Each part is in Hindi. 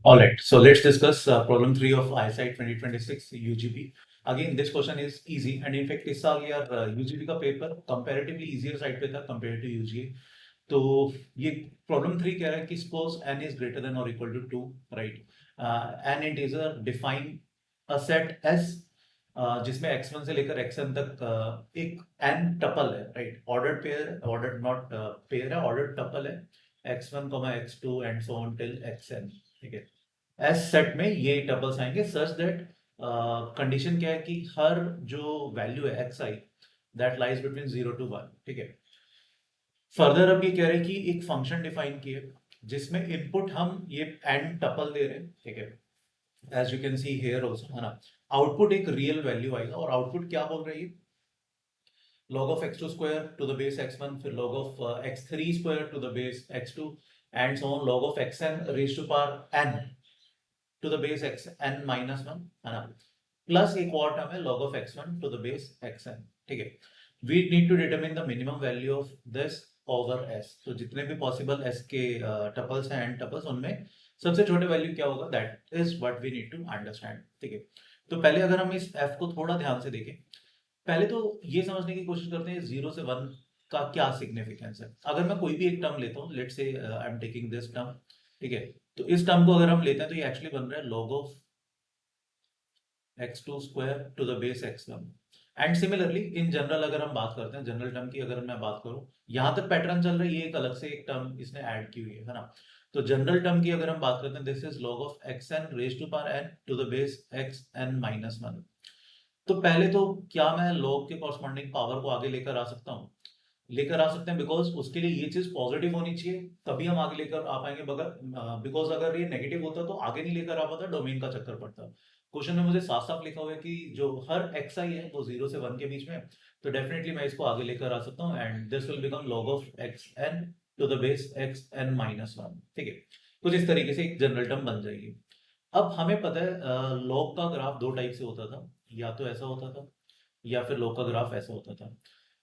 All right, so let's discuss problem 3 of ISI 2026 UGP. Again, this question is easy, and in fact, इस साल यार UGP का पेपर comparatively easier side पे था compared to UGA. तो ये problem 3 कह रहा है कि suppose n is greater than or equal to 2, right? An integer define a set S जिसमें x1 से लेकर xn तक एक n टपल है, right? Ordered pair, ordered not pair है, ordered टपल है x1, x2 and so on till xn. ठीक है, एस सेट में ये टपल्स आएंगे सच दैट कंडीशन क्या है कि हर जो वैल्यू है x I that lies between 0 to 1. ठीक है, फर्दर अब ये कह रहे हैं कि एक फंक्शन डिफाइन किए जिसमें इनपुट हम ये एन टपल दे रहे हैं. ठीक है, as you can see here also, है ना. आउटपुट एक रियल वैल्यू आएगा और आउटपुट क्या बोल रही है, log of x2 square to the base x1, फिर log of x3 square to the base x2 and so on, log of xn raised to power n to the base x n minus 1, है ना, प्लस एक और टर्म है log of x1 to the base xn. ठीक है, we need to determine the minimum value of this over s. तो जितने भी पॉसिबल s के टपल्स हैं n टपल्स, उनमें सबसे छोटे वैल्यू क्या होगा, that is what we need to understand. ठीक है, तो पहले अगर हम इस f को थोड़ा ध्यान से देखें, पहले तो ये समझने की कोशिश करते हैं 0 से 1 का क्या सिग्निफिकेंस है. अगर मैं कोई भी एक टर्म लेता हूँ, let's say I am taking this term. ठीक है, तो इस टर्म को अगर हम लेते हैं तो ये एक्चुअली बन रहा है log of x2 square to the base x1. And similarly in general अगर हम बात करते हैं, जनरल टर्म की अगर मैं बात करूं, यहां तक पैटर्न चल रहा है, ये एक अलग से एक टर्म इसने ऐड की हुई है ना. तो जनरल टर्म की अगर हम बात करते हैं, this is log of xn raised to power n to the base xn minus 1. तो पहले तो क्या मैं log के कॉरस्पॉन्डिंग पावर को आगे लेकर आ सकता हूँ, लेकर आ सकते हैं, बिकॉज उसके लिए ये चीज पॉजिटिव होनी चाहिए, तभी हम आगे लेकर आ पाएंगे. बगैर बिकॉज अगर ये नेगेटिव होता तो आगे नहीं लेकर आ पाता, डोमेन का चक्कर पड़ता. क्वेश्चन में मुझे साफ साफ लिखा हुआ है कि जो हर एक्स आई है वो 0 से 1 के बीच में है, तो डेफिनेटली मैं इसको आगे लेकर आ सकता हूँ and this will become log of x n to the base x n minus 1. ठीक है, कुछ इस तरीके से एक जनरल टर्म बन जाएगी. अब हमें पता है लॉग का ग्राफ दो टाइप से होता था, या तो ऐसा होता था या फिर लॉग का ग्राफ ऐसा होता था.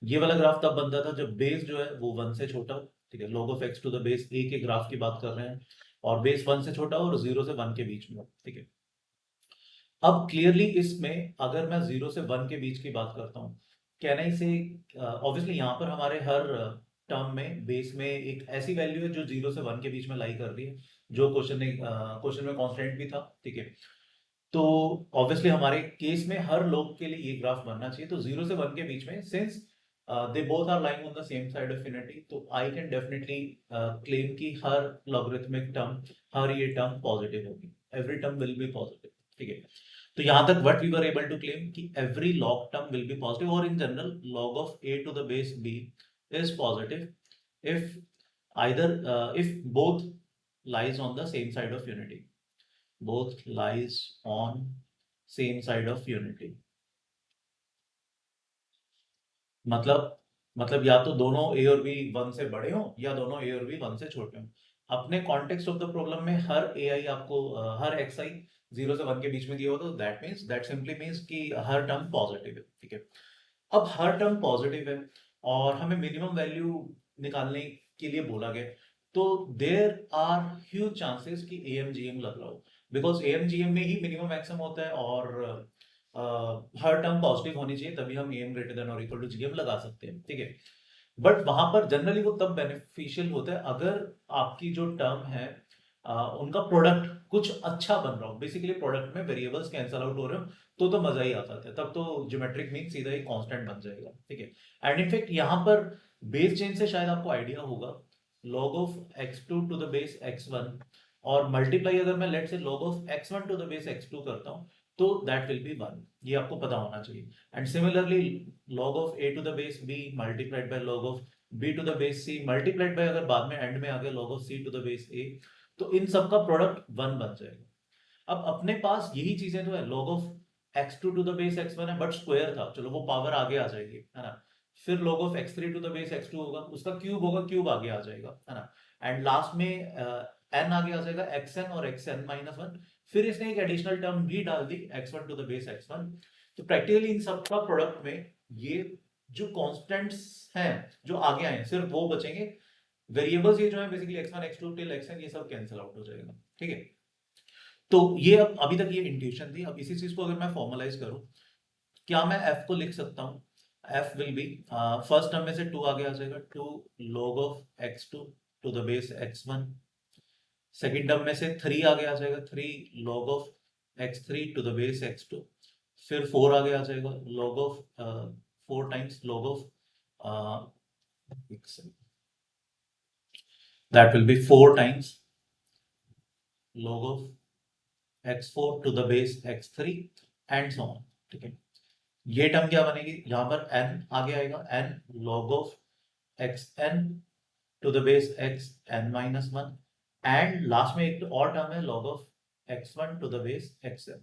ये वाला ग्राफ तब बनता था जब बेस जो है वो 1 से छोटा हो. ठीक है, log of x to the base a के ग्राफ की बात कर रहे हैं, और बेस 1 से छोटा हो और 0 से 1 के बीच में हो. ठीक है, अब क्लियरली इसमें अगर मैं 0 से 1 के बीच की बात करता हूँ, कैन आई से, ऑब्वियसली यहाँ पर हमारे हर टर्म में बेस में एक ऐसी वैल्यू है जो 0 से 1 के बीच में लाई कर रही है, जो क्वेश्चन में कांस्टेंट भी था. ठीक है, तो ऑब्वियसली हमारे केस में हर लोग के लिए ये ग्राफ बनना चाहिए. तो 0 से 1 के बीच में, since they both are lying on the same side of unity, तो आई कैन डेफिनेटली क्लेम कि हर लॉगरिथमिक टर्म, हर ये टर्म पॉजिटिव होगी, every term will be positive. ठीक है, तो यहां तक what we were able to claim कि every log term will be positive, और in general log of a to the base b is positive if either if both lies on the same side of unity, both lies on same side of unity. मतलब या तो दोनों ए और बी 1 से बड़े हों या दोनों ए और बी 1 से छोटे हों. अपने कॉन्टेक्स्ट ऑफ द प्रॉब्लम में हर ए आई आपको हर एक्स आई 0 से 1 के बीच में दिया हो, तो दैट सिंपली मीन्स कि हर टर्म पॉजिटिव है. ठीक है, अब हर टर्म पॉजिटिव है और हमें मिनिमम वैल्यू निकालने के लिए बोला गया, तो देयर आर ह्यूज चांसेस कि ए एम जी एम लग रहा हो, because A M G M में ही मिनिमम मैक्सिमम होता है, और हर टर्म पॉजिटिव होनी चाहिए, तभी हम ए एम ग्रेटर देन और इक्वल टू जी एम लगा सकते हैं. ठीक है, बट वहां पर जनरली वो तब बेनिफिशियल होता है अगर आपकी जो टर्म है उनका प्रोडक्ट कुछ अच्छा बन रहा हो, बेसिकली प्रोडक्ट में वेरिएबल्स कैंसल आउट हो रहे हो, तो मजा ही आता है, तब तो ज्योमेट्रिक मीन सीधा ही कांस्टेंट बन जाएगा. ठीक है, एंड इनफैक्ट यहाँ पर बेस चेंज से शायद आपको आइडिया होगा, log of x2 to the base x1 और मल्टीप्लाई अगर मैं लेट से log of x1 to the base x2 करता हूँ, तो दैट विल बी 1. ये आपको पता होना चाहिए. And similarly log of a to the base b multiplied by log of b to the base c multiplied by, अगर बाद में एंड में आ गया log of c to the base a, तो इन सब का प्रोडक्ट 1 बन जाएगा. अब अपने पास यही चीजें तो है, log of x2 to the base x1 है बट स्क्वायर था, चलो वो पावर आगे आ जाएगी, है ना. फिर log of x3 to the base x2 होगा, उसका क्यूब होगा, क्यूब आगे आ जाएगा, है ना. एंड लास्ट में n आगे आ जाएगा, xn और xn माइनस 1. फिर इसने एक एडिशनल टर्म भी डाल दी, x1 to the base x1. तो प्रैक्टिकली इन सब का प्रोडक्ट में ये जो कांस्टेंट्स हैं जो आगे आए सिर्फ वो बचेंगे, वेरिएबल्स ये जो है basically x1 x2 till xn ये सब कैंसिल आउट हो जाएगा. ठीक है, तो ये अब अभी तक ये इंट्यूशन थी। अब इसी चीज को अगर मैं फॉर्मलाइज करूं, क्या मैं f को लिख सकता हूं? f will be, first term में से 2 आगे आ जाएगा, 2 log of x2 to the base x1। Second term में से 3 आगे आ जाएगा, 3 log of x3 to the base x2। फिर 4 आगे आ जाएगा, log of 4 टाइम्स log of that will be 4 times log of x4 to the base x3 and so on. ठीक है, ये टर्म क्या बनेगी, यहां पर n आगे आएगा, n log of xn to the base xn minus 1 and last में एक और टर्म है log of x1 to the base xn।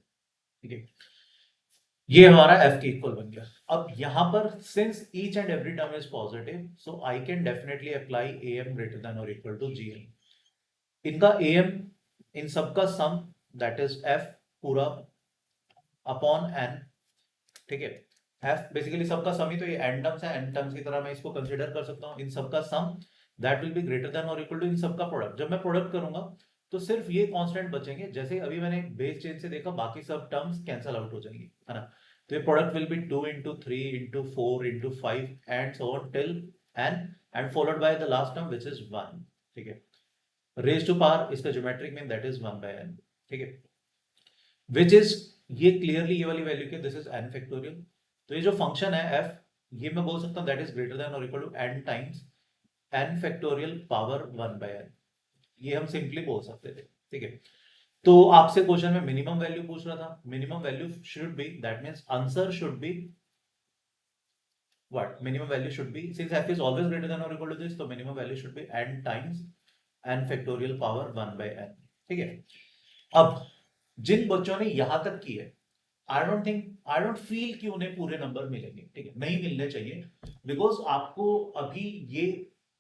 ठीक है, ये हमारा f के इक्वल बन गया। अब यहां पर since each and every term is positive, so I can definitely apply am greater than और इक्वल टू gm। इनका am, इन सबका सम, दैट इज f पूरा अपॉन n। ठीक है, f बेसिकली सबका सम ही तो ये n टर्म्स है, n टर्म्स की तरह मैं इसको कंसीडर कर सकता हूं। इन सबका sum that will be greater than और इक्वल टू इन सबका प्रोडक्ट। जब मैं प्रोडक्ट करूंगा तो सिर्फ ये कांस्टेंट बचेंगे, जैसे अभी मैंने बेस चेंज से देखा बाकी सब टर्म्स कैंसिल आउट हो जाएंगी, है ना। तो ये product will be 2 into 3 into 4 into 5 and so on till n and followed by the last term which is 1। ठीक है, रेज टू पावर इसका geometric mean that is 1/n। ठीक है, विच इज, ये क्लियरली ये वाली वैल्यू के दिस इज n फैक्टोरियल। तो ये जो फंक्शन है f, ये मैं बोल सकता हूं दैट इज ग्रेटर देन और equal to n times n factorial power 1/n। ये हम सिंपली बोल सकते थे। ठीक है, तो आपसे क्वेश्चन में मिनिमम वैल्यू पूछ रहा था। Minimum value should be, that means answer should be what, minimum value should be, since f is always greater than और इक्वल टू दिस, तो minimum value should be n times n factorial power 1/n। ठीक है, अब जिन बच्चों ने यहां तक की है, आई डोंट फील कि उन्हें पूरे नंबर मिलेंगे। ठीक है, नहीं मिलने चाहिए, बिकॉज आपको अभी ये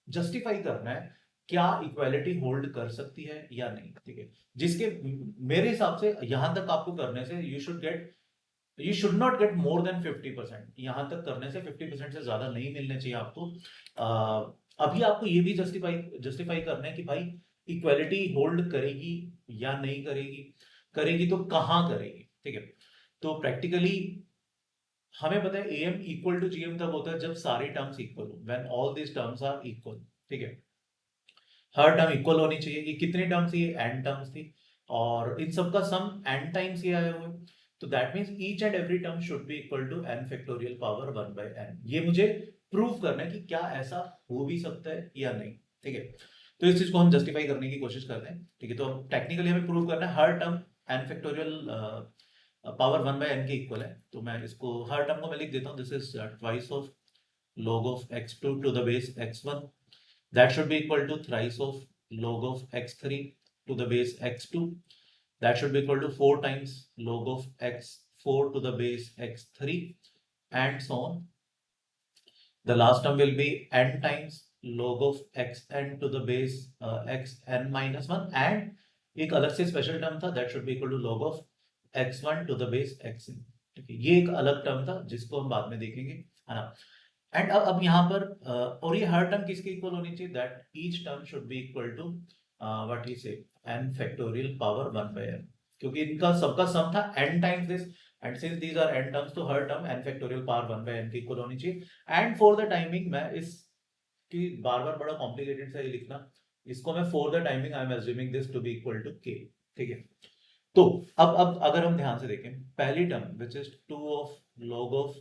जस्टिफाई करना है क्या इक्वालिटी होल्ड कर सकती है या नहीं। ठीक है, जिसके मेरे हिसाब से यहां तक आपको करने से you should not get more than 50%। यहां तक करने से 50% से ज्यादा नहीं मिलने चाहिए आपको। अभी आपको ये भी जस्टिफाई करना है कि भाई इक्वालिटी होल्ड करेगी या नहीं करेगी, करेगी तो कहां करेगी। ठीक है, तो प्रैक्टिकली हमें पता है am इक्वल टू gm तब होता है जब सारे टर्म्स इक्वल हो, when all this terms are equal. ठीक है, हर टर्म इक्वल होनी चाहिए। ये कितनी टर्म्स थी, n टर्म्स थी, और इन सबका सम n टाइम्स ये आए हुए, तो that means each and every term should be equal to n factorial power 1/n। ये मुझे प्रूव करना है कि क्या ऐसा हो भी सकता है या नहीं। ठीक है, तो इस चीज को हम जस्टिफाई करने की कोशिश करते हैं। ठीक है, तो टेक्निकली हमें प्रूव करना है हर term n factorial power 1/n के इक्वल है। तो मैं इसको हर टर्म को मैं लिख देता हूँ, this is twice of log of x2 to the base x1, that should be equal to thrice of log of x3 to the base x2, that should be equal to 4 times log of x4 to the base x3 and so on. The last term will be n times log of xn to the base xn minus 1 and एक अलग से स्पेशल टर्म था that should be equal to log of x1 to the base xn। ठीक है, ये एक अलग टर्म था जिसको हम बाद में देखेंगे, है ना। एंड अब यहाँ पर और ये हर टर्म किसके इक्वल होनी चाहिए, that each term should be equal to what we say n factorial power 1/n, क्योंकि इनका सबका सम था n times this, and since these are n terms तो हर term n factorial power 1/n के इक्वल होनी चाहिए। एंड फॉर द टाइमिंग मैं इस की बार बार बड़ा कॉम्प्लिकेटेड सा ये लिखना, इसको मैं for the timing I am assuming this to be equal to k। ठीक है, तो अब अगर हम ध्यान से देखें पहली term which is 2 of log of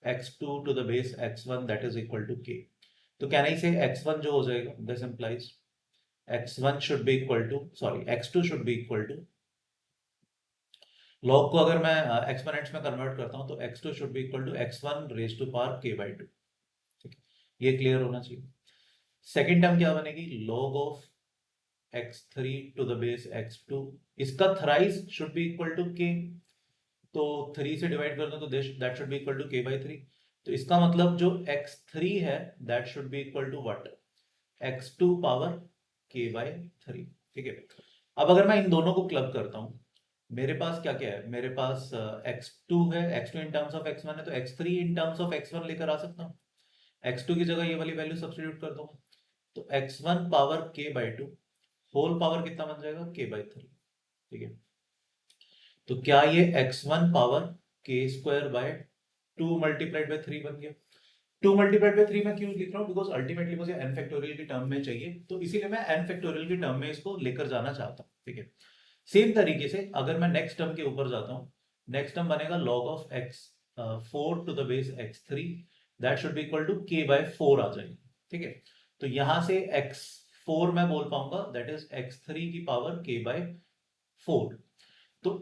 x2 to the base x1 that is equal to k, तो can I say x1 जो हो जाएगा, this implies x1 should be equal to, sorry, x2 should be equal to, log को अगर मैं एक्सपोनेंट्स में कन्वर्ट करता हूं तो x2 should be equal to x1 raised to power k/2। ठीक है, ये क्लियर होना चाहिए। सेकेंड टर्म क्या बनेगी, log of x3 to the base x2, इसका thrice should be equal to k, तो 3 से डिवाइड कर दो तो that should be equal to k/3। तो इसका मतलब जो x3 है that should be equal to what, x2 power k/3। ठीक है, अब अगर मैं इन दोनों को क्लब करता हूं, मेरे पास क्या क्या है, मेरे पास x2 है, x2 in terms of x1 है, तो x3 in terms of x1 लेकर आ सकता हूं। x2 की जगह ये वाली वैल्यू सब्स्टिट्यूट कर दूंगा, तो x1 power k/2 whole power कितना बन जाएगा, k/3। ठीक है, तो क्या ये x1 power k square by 2 multiplied by 3 बन गया। 2 मल्टीप्लाइड बाय 3 मैं क्यों लिख रहा हूँ, बिकॉज अल्टीमेटली मुझे n फैक्टोरियल की टर्म में चाहिए, तो इसीलिए मैं n फैक्टोरियल की टर्म में इसको लेकर जाना चाहता हूँ। ठीक है, सेम तरीके से अगर मैं नेक्स्ट टर्म के ऊपर जाता हूँ, नेक्स्ट टर्म बनेगा log of x 4 to the base x3, that should be equal to k by 4 आ जाएगी। ठीक है, तो यहां से x4 मैं बोल पाऊंगा दैट इज x3 की पावर k बाय 4। तो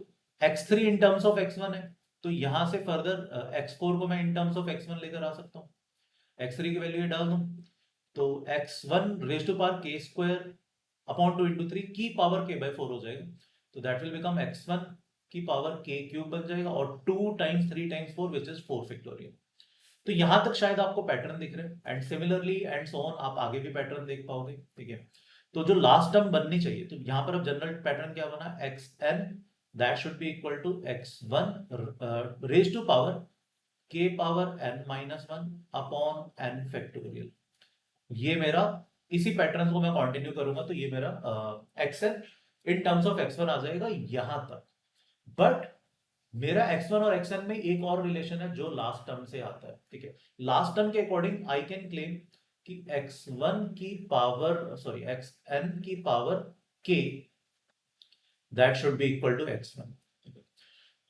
x3 in terms of x1 है, तो यहां से फर्दर x4 को मैं इन टर्म्स ऑफ x1 लेकर आ सकता हूँ। x3 की वैल्यू डाल दूं तो x1 raise to power k square upon 2 into 3 की पावर k बाय 4 हो जाएगा। तो दैट विल बिकम x1 की पावर k क्यूब बन जाएगा और 2 times 3 times 4 which is 4 factorial. तो यहां तक शायद आपको पैटर्न दिख रहे हैं, and similarly and so on आप आगे भी पैटर्न देख पाओगे। ठीक है, तो जो लास्ट टर्म बननी चाहिए, तो यहां पर अब जनरल पैटर्न क्या बना, xn that should be equal to x1 raise to power k power n minus 1 upon n factorial. ये मेरा, इसी पैटर्न को मैं कंटिन्यू करूंगा तो ये मेरा xn in terms of x1 आ जाएगा यहां तक। बट मेरा x1 और xn में एक और रिलेशन है जो लास्ट टर्म से आता है। ठीक है, लास्ट टर्म के अकॉर्डिंग आई कैन क्लेम कि x1 की पावर सॉरी xn की power k that should be equal to x1।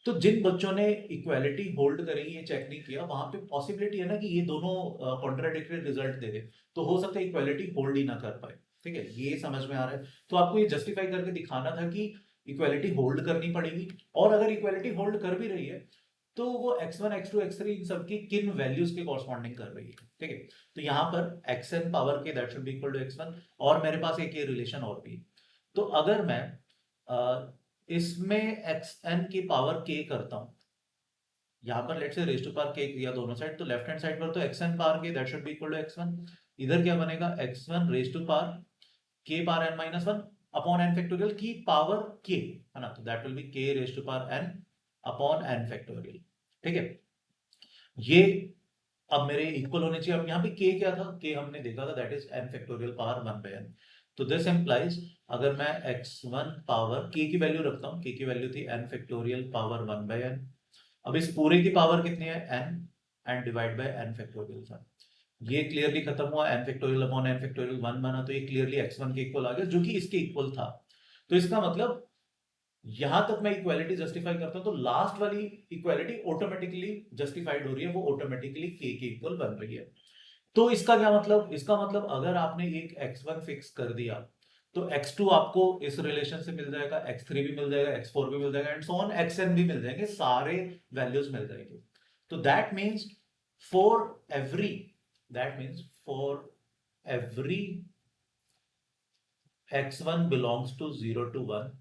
तो जिन बच्चों ने इक्वालिटी होल्ड करी, ये चेक नहीं किया, वहां पे पॉसिबिलिटी है ना कि ये दोनों कॉन्ट्राडिक्टरी रिजल्ट दे दे, तो हो सकता है इक्वालिटी होल्ड ही ना कर पाए। ठीक है, ये समझ में आ रहा है। तो आपको ये जस्टिफाई करके दिखाना था कि इक्वालिटी होल्ड करनी पड़ेगी, और अगर इक्वालिटी होल्ड कर भी रही है तो वो x1 x2 x3 इन सबकी किन वैल्यूज के कॉरस्पॉन्डिंग कर रही है। ठीक है, तो यहां पर xn power k that should be equal to x1, और मेरे पास एक ये रिलेशन और भी है। तो अगर मैं इसमें xn की पावर k करता हूं, यहां पर let's say raise to power k दिया दोनों साइड, तो लेफ्ट हैंड साइड पर तो xn power k that should be equal to x1। इधर क्या बनेगा, x1 raise to power k power n minus 1 upon n factorial की पावर k, है ना, तो that will be k raise to power n upon n factorial. ठीक है, ये अब मेरे इक्वल होने चाहिए। अब यहाँ पे k क्या था, k हमने देखा था that is n factorial power 1 by n। तो दिस एम्प्लाइज अगर मैं x1 पावर k की वैल्यू रखता हूँ, k की वैल्यू थी n factorial power 1 by n। अब इस पूरे की पावर कितनी है, n, and divide by n factorial था। ये क्लियरली खत्म हुआ, n factorial upon n factorial 1 बना, तो ये क्लियरली x1 के इक्वल आ गया जो कि इसके इक्वल था। तो इसका मतलब यहां तक मैं इक्वालिटी जस्टिफाई करता हूं तो लास्ट वाली इक्वालिटी ऑटोमेटिकली जस्टिफाइड हो रही है, वो ऑटोमेटिकली k के इक्वल बन रही है। तो इसका क्या मतलब, इसका मतलब अगर आपने एक x1 फिक्स कर दिया तो x2 आपको इस रिलेशन से मिल जाएगा, x3 भी मिल जाएगा, x4 भी मिल जाएगा, एंड सो ऑन xn भी मिल जाएंगे, सारे वैल्यूज मिल जाएंगे। तो that means for every that means for every x1 belongs to 0 to 1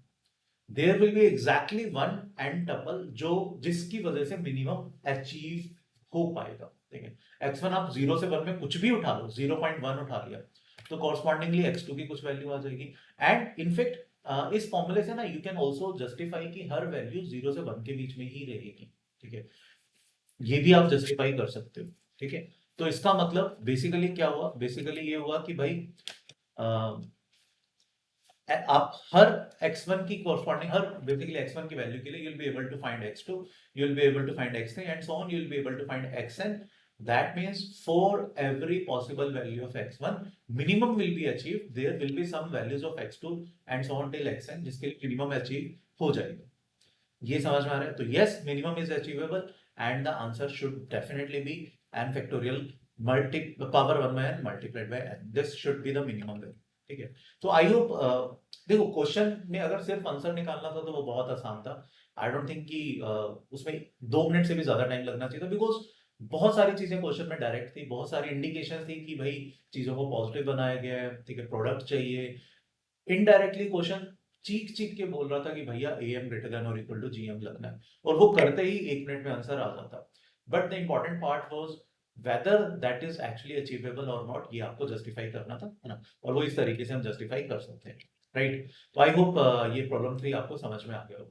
there will be exactly one and tuple जो जिसकी वजह से मिनिमम अचीव हो पाएगा। ठीक है, x1 आप 0 से 1 में कुछ भी उठा लो, 0.1 उठा लिया तो कॉरस्पॉन्डिंगली x2 की कुछ वैल्यू आ जाएगी। एंड इनफैक्ट इस फॉर्मूले से ना यू कैन ऑल्सो जस्टिफाई कि हर वैल्यू 0 से 1 के बीच में ही रहेगी। ठीक है, ये भी आप जस्टिफाई कर सकते हो। ठीक है, तो इसका मतलब बेसिकली क्या हुआ, बेसिकली ये हुआ कि भाई आप हर x1 की कॉरस्पॉन्डिंग, हर बेसिकली x1 की वैल्यू के लिए you will be able to find x2, you will be able to find x3 and so on, you will be able to find xn. That means for every possible value of x1 minimum will be achieved, there will be some values of x2 and so on till xn जिसके लिए minimum achieve हो जाएगा। ये समझ में आ रहा है? तो yes, minimum is achievable and the answer should definitely be n factorial power 1 by n multiplied by n. This should be the minimum value। ठीक है, तो आई होप देखो क्वेश्चन में अगर सिर्फ आंसर निकालना था तो वो बहुत आसान था। आई डोंट थिंक कि उसमें 2 मिनट से भी ज्यादा टाइम लगना चाहिए था, बिकॉज बहुत सारी चीजें क्वेश्चन में डायरेक्ट थी, बहुत सारी इंडिकेशन थी कि भाई चीजों को पॉजिटिव बनाया गया है। ठीक है, प्रोडक्ट चाहिए, इनडायरेक्टली क्वेश्चन चीख चीख के बोल रहा था कि भैया am ग्रेटर देन और इक्वल टू gm लगना है, और वो करते ही 1 मिनट में आंसर आ जाता। But the important part was whether that is actually achievable और नॉट, ये आपको जस्टिफाई करना था, है ना, और वो इस तरीके से हम जस्टिफाई कर सकते हैं। राइट, तो आई होप ये प्रॉब्लम 3 आपको समझ में आ गया हो।